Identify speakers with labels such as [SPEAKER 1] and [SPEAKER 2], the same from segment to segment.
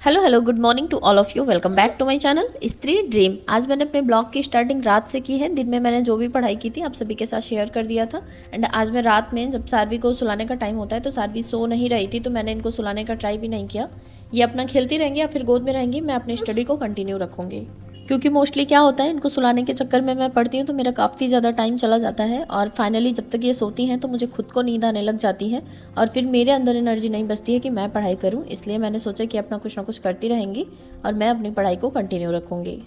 [SPEAKER 1] Hello hello, good morning to all of you. Welcome back to my channel Stree dream. आज मैंने अपने blog की starting रात से की है। दिन में मैंने जो भी पढ़ाई की थी आप सभी के साथ शेयर कर दिया था। एंड आज मैं रात में, जब सारवी को सुलाने का टाइम होता है तो सारवी सो नहीं रही थी, तो मैंने इनको सुलाने का ट्राई भी नहीं किया। ये अपना खेलती रहेंगी या फिर गोद में रहेंगी, मैं अपनी स्टडी को कंटिन्यू रखूँगी। क्योंकि मोस्टली क्या होता है, इनको सुलाने के चक्कर में मैं पढ़ती हूँ तो मेरा काफ़ी ज़्यादा टाइम चला जाता है। और फाइनली जब तक ये सोती हैं तो मुझे खुद को नींद आने लग जाती है और फिर मेरे अंदर एनर्जी नहीं बचती है कि मैं पढ़ाई करूँ। इसलिए मैंने सोचा कि अपना कुछ ना कुछ करती रहेंगी और मैं अपनी पढ़ाई को कंटिन्यू रखूँगी।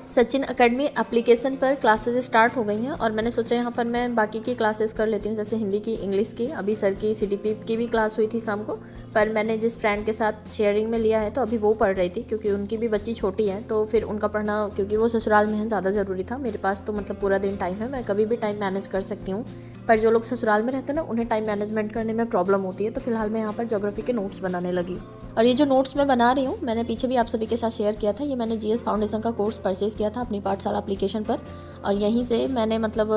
[SPEAKER 1] सचिन एकेडमी एप्लीकेशन पर क्लासेस स्टार्ट हो गई हैं और मैंने सोचा यहाँ पर मैं बाकी की क्लासेस कर लेती हूँ, जैसे हिंदी की, इंग्लिश की। अभी सर की सीडीपी की भी क्लास हुई थी शाम को, पर मैंने जिस फ्रेंड के साथ शेयरिंग में लिया है तो अभी वो पढ़ रही थी, क्योंकि उनकी भी बच्ची छोटी है तो फिर उनका पढ़ना, क्योंकि वो ससुराल में है, ज़्यादा ज़रूरी था। मेरे पास तो मतलब पूरा दिन टाइम है, मैं कभी भी टाइम मैनेज कर सकती हूँ, पर जो लोग ससुराल में रहते हैं ना, उन्हें टाइम मैनेजमेंट करने में प्रॉब्लम होती है। तो फिलहाल मैं यहाँ पर ज्योग्राफी के नोट्स बनाने लगी। और ये जो नोट्स मैं बना रही हूँ, मैंने पीछे भी आप सभी के साथ शेयर किया था, ये मैंने जीएस फाउंडेशन का कोर्स परचेज़ किया था अपनी पाठशाला एप्लीकेशन पर। और यहीं से मैंने मतलब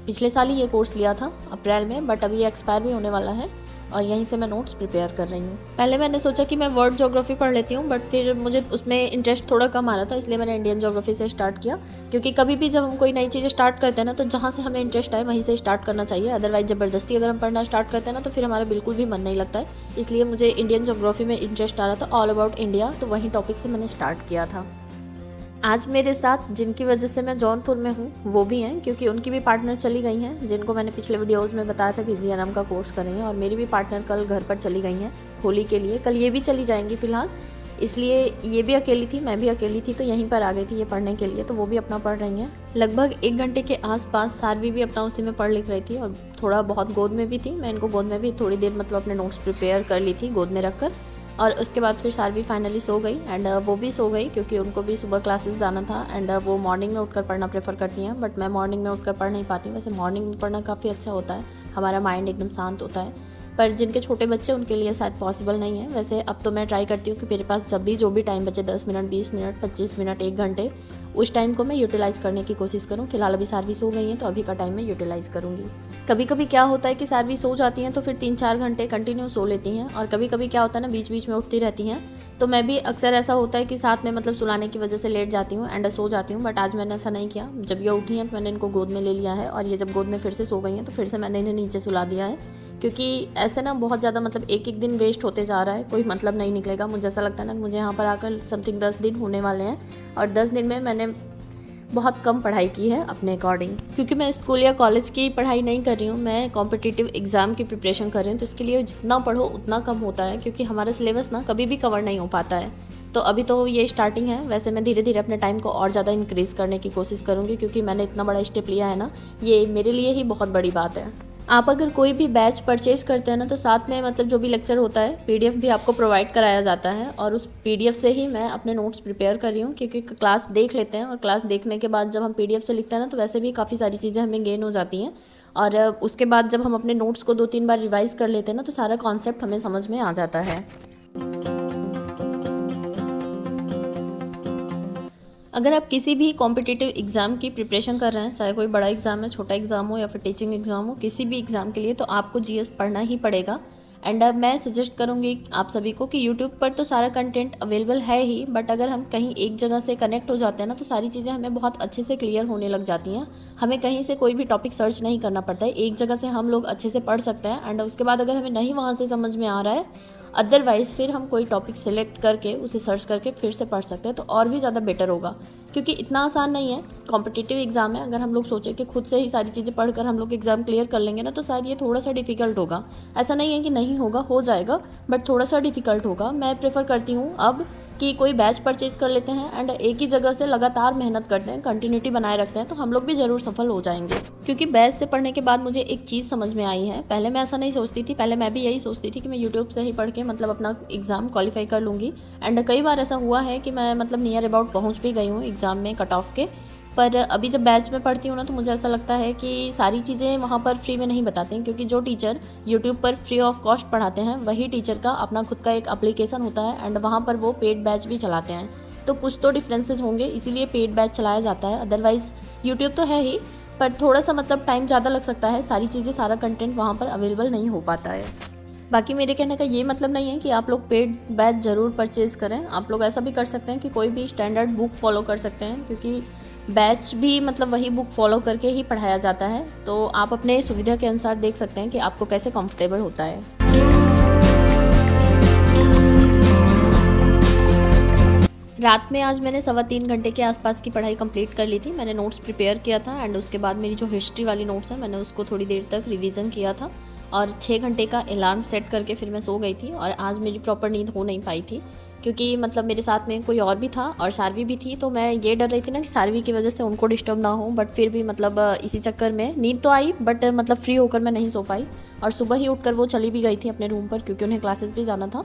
[SPEAKER 1] पिछले साल ही ये कोर्स लिया था अप्रैल में, बट अभी ये एक्सपायर भी होने वाला है और यहीं से मैं नोट्स प्रिपेयर कर रही हूँ। पहले मैंने सोचा कि मैं वर्ल्ड ज्योग्राफी पढ़ लेती हूँ, बट फिर मुझे उसमें इंटरेस्ट थोड़ा कम आ रहा था, इसलिए मैंने इंडियन ज्योग्राफी से स्टार्ट किया। क्योंकि कभी भी जब हम कोई नई चीज़ें स्टार्ट करते हैं ना, तो जहाँ से हमें इंटरेस्ट आए वहीं से स्टार्ट करना चाहिए। अदरवाइज ज़बरदस्ती अगर हम पढ़ना स्टार्ट करते हैं ना, तो फिर हमारा बिल्कुल भी मन नहीं लगता है। इसलिए मुझे इंडियन ज्योग्राफी में इंटरेस्ट आ रहा था, ऑल अबाउट इंडिया, तो वहीं टॉपिक से मैंने स्टार्ट किया था। आज मेरे साथ जिनकी वजह से मैं जौनपुर में हूँ वो भी हैं, क्योंकि उनकी भी पार्टनर चली गई हैं, जिनको मैंने पिछले वीडियोस में बताया था कि जीएनएम का कोर्स कर रही हैं। और मेरी भी पार्टनर कल घर पर चली गई हैं होली के लिए। कल ये भी चली जाएंगी फ़िलहाल, इसलिए ये भी अकेली थी, मैं भी अकेली थी, तो यहीं पर आ गई थी ये पढ़ने के लिए। तो वो भी अपना पढ़ रही हैं। लगभग 1 घंटे के आसपास सारवी भी अपना उसी में पढ़ लिख रही थी और थोड़ा बहुत गोद में भी थी। मैं इनको गोद में भी थोड़ी देर मतलब अपने नोट्स प्रिपेयर कर ली थी गोद में रख कर। और उसके बाद फिर सारवी फाइनली सो गई एंड वो भी सो गई, क्योंकि उनको भी सुबह क्लासेस जाना था। एंड वो मॉर्निंग में उठकर पढ़ना प्रेफर करती हैं, बट मैं मॉर्निंग में उठकर पढ़ नहीं पाती हूँ। वैसे मॉर्निंग में पढ़ना काफ़ी अच्छा होता है, हमारा माइंड एकदम शांत होता है, पर जिनके छोटे बच्चे उनके लिए शायद पॉसिबल नहीं है। वैसे अब तो मैं ट्राई करती हूँ कि मेरे पास जब भी जो भी टाइम बचे, 10 मिनट, 20 मिनट, 25 मिनट, 1 घंटे, उस टाइम को मैं यूटिलाइज़ करने की कोशिश करूँ। फिलहाल अभी सारवी सो गई हैं तो अभी का टाइम मैं यूटिलाइज़ करूँगी। कभी कभी क्या होता है कि सारवी सो जाती हैं तो फिर 3-4 घंटे कंटिन्यू सो लेती हैं, और कभी कभी क्या होता है ना, बीच बीच में उठती रहती हैं। तो मैं भी अक्सर ऐसा होता है कि साथ में मतलब सुलाने की वजह से लेट जाती हूँ एंड सो जाती हूँ, बट आज मैंने ऐसा नहीं किया। जब ये उठी हैं तो मैंने इनको गोद में ले लिया है, और ये जब गोद में फिर से सो गई हैं तो फिर से मैंने इन्हें नीचे सुला दिया है। क्योंकि ऐसे ना बहुत ज़्यादा मतलब एक एक दिन वेस्ट होते जा रहा है, कोई मतलब नहीं निकलेगा। मुझे ऐसा लगता है ना, मुझे यहाँ पर आकर समथिंग 10 दिन होने वाले हैं, और 10 दिन में मैंने बहुत कम पढ़ाई की है अपने अकॉर्डिंग। क्योंकि मैं स्कूल या कॉलेज की पढ़ाई नहीं कर रही हूँ, मैं कॉम्पिटिटिव एग्ज़ाम की प्रिपरेशन कर रही हूँ। तो इसके लिए जितना पढ़ो उतना कम होता है, क्योंकि हमारा सिलेबस ना कभी भी कवर नहीं हो पाता है। तो अभी तो ये स्टार्टिंग है। वैसे मैं धीरे धीरे अपने टाइम को और ज़्यादा इंक्रीज़ करने की कोशिश करूँगी, क्योंकि मैंने इतना बड़ा स्टेप लिया है ना, ये मेरे लिए ही बहुत बड़ी बात है। आप अगर कोई भी बैच परचेज़ करते हैं ना, तो साथ में मतलब जो भी लेक्चर होता है, पीडीएफ भी आपको प्रोवाइड कराया जाता है, और उस पीडीएफ से ही मैं अपने नोट्स प्रिपेयर कर रही हूँ। क्योंकि क्लास देख लेते हैं, और क्लास देखने के बाद जब हम पीडीएफ से लिखते हैं ना, तो वैसे भी काफ़ी सारी चीज़ें हमें गेन हो जाती हैं। और उसके बाद जब हम अपने नोट्स को 2-3 बार रिवाइज कर लेते हैं ना, तो सारा कॉन्सेप्ट हमें समझ में आ जाता है। अगर आप किसी भी कॉम्पिटिटिव एग्ज़ाम की प्रिपरेशन कर रहे हैं, चाहे कोई बड़ा एग्ज़ाम है, छोटा एग्ज़ाम हो, या फिर टीचिंग एग्ज़ाम हो, किसी भी एग्ज़ाम के लिए तो आपको जीएस पढ़ना ही पड़ेगा। एंड मैं सजेस्ट करूँगी आप सभी को कि यूट्यूब पर तो सारा कंटेंट अवेलेबल है ही, बट अगर हम कहीं एक जगह से कनेक्ट हो जाते हैं ना, तो सारी चीज़ें हमें बहुत अच्छे से क्लियर होने लग जाती हैं। हमें कहीं से कोई भी टॉपिक सर्च नहीं करना पड़ता है, एक जगह से हम लोग अच्छे से पढ़ सकते हैं। एंड उसके बाद अगर हमें नहीं वहाँ से समझ में आ रहा है, अदरवाइज़ फिर हम कोई टॉपिक सेलेक्ट करके उसे सर्च करके फिर से पढ़ सकते हैं, तो और भी ज़्यादा बेटर होगा। क्योंकि इतना आसान नहीं है, कॉम्पिटिटिव एग्ज़ाम है। अगर हम लोग सोचें कि खुद से ही सारी चीज़ें पढ़कर हम लोग एग्ज़ाम क्लियर कर लेंगे ना, तो शायद ये थोड़ा सा डिफ़िकल्ट होगा। ऐसा नहीं है कि नहीं होगा, हो जाएगा, बट थोड़ा सा डिफ़िकल्ट होगा। मैं प्रेफर करती हूँ अब कि कोई बैच परचेज़ कर लेते हैं एंड एक ही जगह से लगातार मेहनत करते हैं, कंटिन्यूटी बनाए रखते हैं, तो हम लोग भी ज़रूर सफल हो जाएंगे। क्योंकि बैच से पढ़ने के बाद मुझे एक चीज़ समझ में आई है। पहले मैं ऐसा नहीं सोचती थी, पहले मैं भी यही सोचती थी कि मैं यूट्यूब से ही पढ़ के मतलब अपना एग्ज़ाम क्वालिफाई कर लूँगी। एंड कई बार ऐसा हुआ है कि मैं मतलब नियर अबाउट पहुँच भी गई हूँ एग्ज़ाम में कट ऑफ के। पर अभी जब बैच में पढ़ती हूँ ना, तो मुझे ऐसा लगता है कि सारी चीज़ें वहाँ पर फ्री में नहीं बताते हैं। क्योंकि जो टीचर यूट्यूब पर फ्री ऑफ कॉस्ट पढ़ाते हैं, वही टीचर का अपना खुद का एक एप्लीकेशन होता है, एंड वहाँ पर वो पेड बैच भी चलाते हैं। तो कुछ तो डिफरेंसेस होंगे, इसीलिए पेड बैच चलाया जाता है। अदरवाइज़ यूट्यूब तो है ही, पर थोड़ा सा मतलब टाइम ज़्यादा लग सकता है, सारी चीज़ें, सारा कंटेंट वहाँ पर अवेलेबल नहीं हो पाता है। बाकी मेरे कहने का ये मतलब नहीं है कि आप लोग पेड बैच ज़रूर परचेज़ करें। आप लोग ऐसा भी कर सकते हैं कि कोई भी स्टैंडर्ड बुक फॉलो कर सकते हैं, क्योंकि बैच भी मतलब वही बुक फॉलो करके ही पढ़ाया जाता है। तो आप अपने सुविधा के अनुसार देख सकते हैं कि आपको कैसे कंफर्टेबल होता है। रात में आज मैंने 3.25 घंटे के आसपास की पढ़ाई कंप्लीट कर ली थी। मैंने नोट्स प्रिपेयर किया था एंड उसके बाद मेरी जो हिस्ट्री वाली नोट्स हैं मैंने उसको थोड़ी देर तक रिवीजन किया था और 6 घंटे का अलार्म सेट करके फिर मैं सो गई थी। और आज मेरी प्रॉपर नींद हो नहीं पाई थी, क्योंकि मतलब मेरे साथ में कोई और भी था और सारवी भी थी। तो मैं ये डर रही थी ना कि सारवी की वजह से उनको डिस्टर्ब ना हो, बट फिर भी मतलब इसी चक्कर में नींद तो आई, बट मतलब फ्री होकर मैं नहीं सो पाई। और सुबह ही उठकर वो चली भी गई थी अपने रूम पर, क्योंकि उन्हें क्लासेस भी जाना था।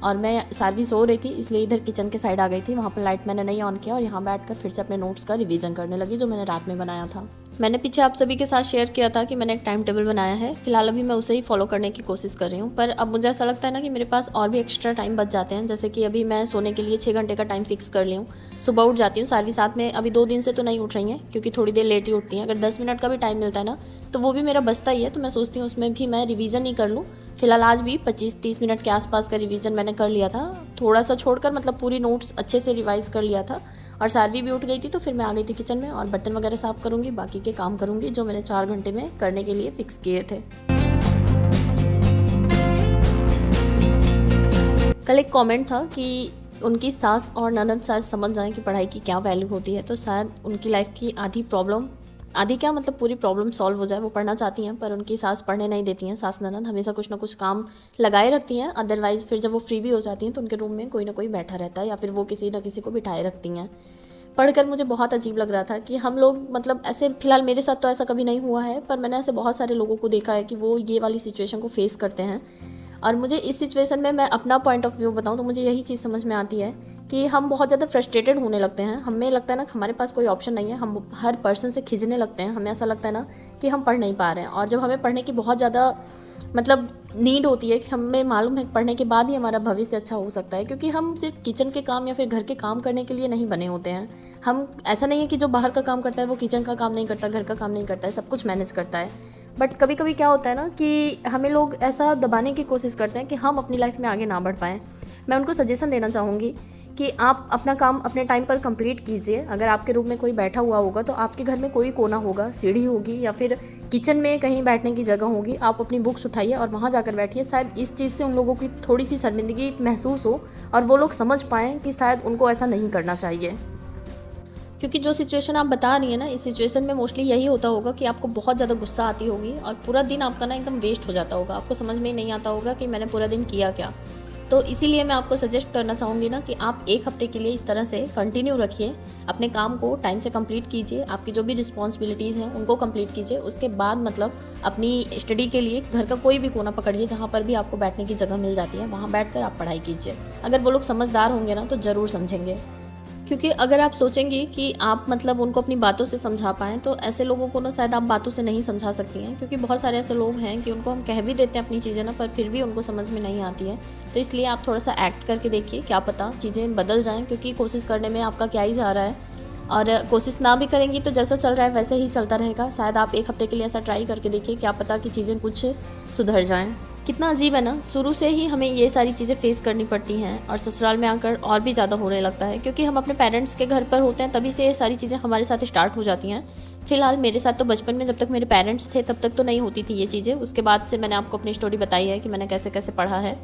[SPEAKER 1] और मैं सारवी सो रही थी, इसलिए इधर किचन के साइड आ गई थी। वहाँ पर लाइट मैंने नहीं ऑन किया और यहाँ बैठकर फिर से अपने नोट्स का रिवीजन करने लगी जो मैंने रात में बनाया था। मैंने पीछे आप सभी के साथ शेयर किया था कि मैंने एक टाइम टेबल बनाया है। फिलहाल अभी मैं उसे ही फॉलो करने की कोशिश कर रही हूँ, पर अब मुझे ऐसा लगता है ना कि मेरे पास और भी एक्स्ट्रा टाइम बच जाते हैं। जैसे कि अभी मैं सोने के लिए 6 घंटे का टाइम फिक्स कर ली हूँ। सुबह उठ जाती हूँ, सारवी साथ में अभी 2 दिन से तो नहीं उठ रही हैं, क्योंकि थोड़ी देर लेट ही उठती हैं। अगर 10 मिनट का भी टाइम मिलता है ना तो वो भी मेरा बचता ही है। तो मैं सोचती हूँ उसमें भी मैं रिवीजन ही कर लूँ। फिलहाल आज भी 25-30 मिनट के आसपास का रिवीजन मैंने कर लिया था, थोड़ा सा छोड़कर, मतलब पूरी नोट्स अच्छे से रिवाइज कर लिया था। और सारवी भी उठ गई थी, तो फिर मैं आ गई थी किचन में और बर्तन वगैरह साफ़ करूँगी, बाकी के काम करूँगी जो मैंने 4 घंटे में करने के लिए फ़िक्स किए थे। कल एक कमेंट था कि उनकी सास और ननद शायद समझ जाएं कि पढ़ाई की क्या वैल्यू होती है, तो शायद उनकी लाइफ की आधी क्या मतलब पूरी प्रॉब्लम सॉल्व हो जाए। वो पढ़ना चाहती हैं पर उनकी सास पढ़ने नहीं देती हैं। सास ननद हमेशा कुछ ना कुछ काम लगाए रखती हैं, अदरवाइज़ फिर जब वो फ्री भी हो जाती हैं तो उनके रूम में कोई ना कोई बैठा रहता है या फिर वो किसी ना किसी को बिठाए रखती हैं। पढ़कर मुझे बहुत अजीब लग रहा था कि हम लोग मतलब ऐसे, फिलहाल मेरे साथ तो ऐसा कभी नहीं हुआ है, पर मैंने ऐसे बहुत सारे लोगों को देखा है कि वो ये वाली सिचुएशन को फेस करते हैं। और मुझे इस सिचुएशन में मैं अपना पॉइंट ऑफ व्यू बताऊं तो मुझे यही चीज़ समझ में आती है कि हम बहुत ज़्यादा फ्रस्ट्रेटेड होने लगते हैं। हमें लगता है ना कि हमारे पास कोई ऑप्शन नहीं है, हम हर पर्सन से खिंचने लगते हैं। हमें ऐसा लगता है ना कि हम पढ़ नहीं पा रहे हैं, और जब हमें पढ़ने की बहुत ज़्यादा मतलब नीड होती है कि हमें मालूम है पढ़ने के बाद ही हमारा भविष्य अच्छा हो सकता है, क्योंकि हम सिर्फ किचन के काम या फिर घर के काम करने के लिए नहीं बने होते हैं। हम ऐसा नहीं है कि जो बाहर का काम करता है वो किचन का काम नहीं करता, घर का काम नहीं करता है, सब कुछ मैनेज करता है। बट कभी कभी क्या होता है ना कि हमें लोग ऐसा दबाने की कोशिश करते हैं कि हम अपनी लाइफ में आगे ना बढ़ पाएँ। मैं उनको सजेशन देना चाहूँगी कि आप अपना काम अपने टाइम पर कंप्लीट कीजिए। अगर आपके रूम में कोई बैठा हुआ होगा तो आपके घर में कोई कोना होगा, सीढ़ी होगी या फिर किचन में कहीं बैठने की जगह होगी। आप अपनी बुक्स उठाइए और वहाँ जाकर बैठिए। शायद इस चीज़ से उन लोगों की थोड़ी सी शर्मिंदगी महसूस हो और वो लोग समझ पाएँ कि शायद उनको ऐसा नहीं करना चाहिए। क्योंकि जो सिचुएशन आप बता रही हैं ना, इस सिचुएशन में मोस्टली यही होता होगा कि आपको बहुत ज़्यादा गुस्सा आती होगी और पूरा दिन आपका ना एकदम वेस्ट हो जाता होगा। आपको समझ में ही नहीं आता होगा कि मैंने पूरा दिन किया क्या। तो इसीलिए मैं आपको सजेस्ट करना चाहूँगी ना कि आप 1 हफ्ते के लिए इस तरह से कंटिन्यू रखिए, अपने काम को टाइम से कंप्लीट कीजिए, आपकी जो भी रिस्पॉन्सिबिलिटीज़ हैं उनको कंप्लीट कीजिए। उसके बाद मतलब अपनी स्टडी के लिए घर का कोई भी कोना पकड़िए जहाँ पर भी आपको बैठने की जगह मिल जाती है, वहाँ बैठकर आप पढ़ाई कीजिए। अगर वो लोग समझदार होंगे ना तो ज़रूर समझेंगे। क्योंकि अगर आप सोचेंगे कि आप मतलब उनको अपनी बातों से समझा पाएँ तो ऐसे लोगों को ना शायद आप बातों से नहीं समझा सकती हैं, क्योंकि बहुत सारे ऐसे लोग हैं कि उनको हम कह भी देते हैं अपनी चीज़ें ना, पर फिर भी उनको समझ में नहीं आती है। तो इसलिए आप थोड़ा सा एक्ट करके देखिए, क्या पता चीज़ें बदल जाएँ, क्योंकि कोशिश करने में आपका क्या ही जा रहा है। और कोशिश ना भी करेंगी तो जैसा चल रहा है वैसे ही चलता रहेगा। शायद आप 1 हफ्ते के लिए ऐसा ट्राई करके देखिए, क्या पता कि चीज़ें कुछ सुधर जाएँ। कितना अजीब है ना, शुरू से ही हमें ये सारी चीज़ें फेस करनी पड़ती हैं और ससुराल में आकर और भी ज़्यादा होने लगता है, क्योंकि हम अपने पेरेंट्स के घर पर होते हैं तभी से ये सारी चीज़ें हमारे साथ स्टार्ट हो जाती हैं। फिलहाल मेरे साथ तो बचपन में जब तक मेरे पेरेंट्स थे तब तक तो नहीं होती थी ये चीज़ें। उसके बाद से मैंने आपको अपनी स्टोरी बताई है कि मैंने कैसे कैसे पढ़ा है।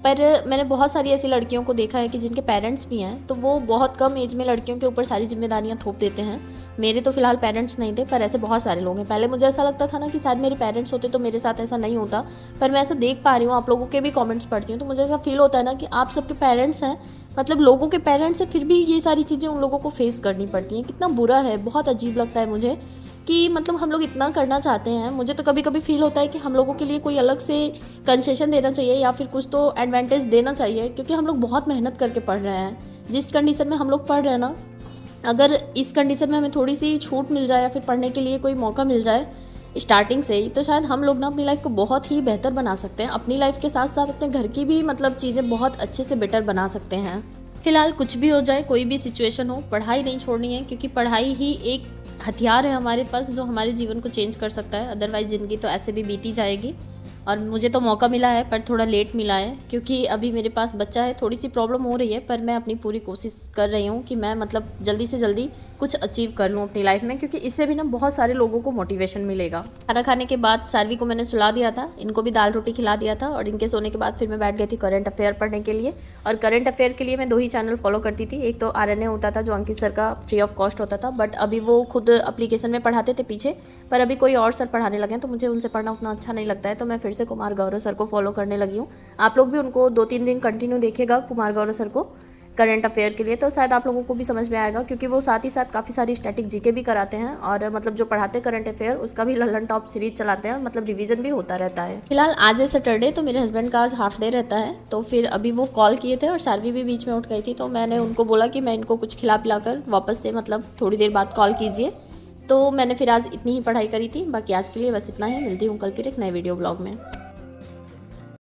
[SPEAKER 1] पर मैंने बहुत सारी ऐसी लड़कियों को देखा है कि जिनके पेरेंट्स भी हैं तो वो बहुत कम एज में लड़कियों के ऊपर सारी जिम्मेदारियां थोप देते हैं। मेरे तो फिलहाल पेरेंट्स नहीं थे, पर ऐसे बहुत सारे लोग हैं। पहले मुझे ऐसा लगता था ना कि शायद मेरे पेरेंट्स होते तो मेरे साथ ऐसा नहीं होता, पर मैं ऐसा देख पा रही हूँ, आप लोगों के भी कमेंट्स पढ़ती हूँ तो मुझे ऐसा फील होता है ना कि आप सबके पेरेंट्स हैं, मतलब लोगों के पेरेंट्स हैं, फिर भी ये सारी चीज़ें उन लोगों को फेस करनी पड़ती हैं। कितना बुरा है, बहुत अजीब लगता है मुझे कि मतलब हम लोग इतना करना चाहते हैं। मुझे तो कभी कभी फील होता है कि हम लोगों के लिए कोई अलग से कंसेशन देना चाहिए या फिर कुछ तो एडवांटेज देना चाहिए, क्योंकि हम लोग बहुत मेहनत करके पढ़ रहे हैं। जिस कंडीशन में हम लोग पढ़ रहे हैं ना, अगर इस कंडीशन में हमें थोड़ी सी छूट मिल जाए या फिर पढ़ने के लिए कोई मौका मिल जाए स्टार्टिंग से ही, तो शायद हम लोग ना अपनी लाइफ को बहुत ही बेहतर बना सकते हैं। अपनी लाइफ के साथ साथ अपने घर की भी मतलब चीज़ें बहुत अच्छे से बेटर बना सकते हैं। फिलहाल कुछ भी हो जाए, कोई भी सिचुएशन हो, पढ़ाई नहीं छोड़नी है, क्योंकि पढ़ाई ही एक हथियार है हमारे पास जो हमारे जीवन को चेंज कर सकता है। अदरवाइज ज़िंदगी तो ऐसे भी बीती जाएगी। और मुझे तो मौका मिला है पर थोड़ा लेट मिला है, क्योंकि अभी मेरे पास बच्चा है, थोड़ी सी प्रॉब्लम हो रही है, पर मैं अपनी पूरी कोशिश कर रही हूँ कि मैं मतलब जल्दी से जल्दी कुछ अचीव कर लूँ अपनी लाइफ में, क्योंकि इससे भी ना बहुत सारे लोगों को मोटिवेशन मिलेगा। खाना खाने के बाद सारवी को मैंने सुला दिया था, इनको भी दाल रोटी खिला दिया था, और इनके सोने के बाद फिर मैं बैठ गई थी करंट अफेयर पढ़ने के लिए। और करंट अफेयर के लिए मैं 2 ही चैनल फॉलो करती थी, एक तो RNA होता था जो अंकित सर का फ्री ऑफ कॉस्ट होता था, बट अभी वो खुद एप्लीकेशन में पढ़ाते थे पीछे, पर अभी कोई और सर पढ़ाने लगे हैं तो मुझे उनसे पढ़ना उतना अच्छा नहीं लगता है, तो मैं फिर से कुमार गौरव सर को फॉलो करने लगी हूँ। आप लोग भी उनको 2-3 दिन कंटिन्यू देखिएगा, कुमार गौरव सर को, करंट अफेयर के लिए, तो शायद आप लोगों को भी समझ में आएगा, क्योंकि वो साथ ही साथ काफ़ी सारी स्टैटिक जीके भी कराते हैं, और मतलब जो पढ़ाते करंट अफेयर उसका भी लल्लन टॉप सीरीज चलाते हैं, मतलब रिवीजन भी होता रहता है। फिलहाल आज है सैटरडे, तो मेरे हस्बैंड का आज हाफ डे रहता है, तो फिर अभी वो कॉल किए थे और सारवी भी बीच में उठ गई थी, तो मैंने उनको बोला कि मैं इनको कुछ खिला पिला कर वापस से मतलब थोड़ी देर बाद कॉल कीजिए। तो मैंने फिर आज इतनी ही पढ़ाई करी थी। बाकी आज के लिए बस इतना ही, मिलती हूँ कल फिर एक नए वीडियो ब्लॉग में।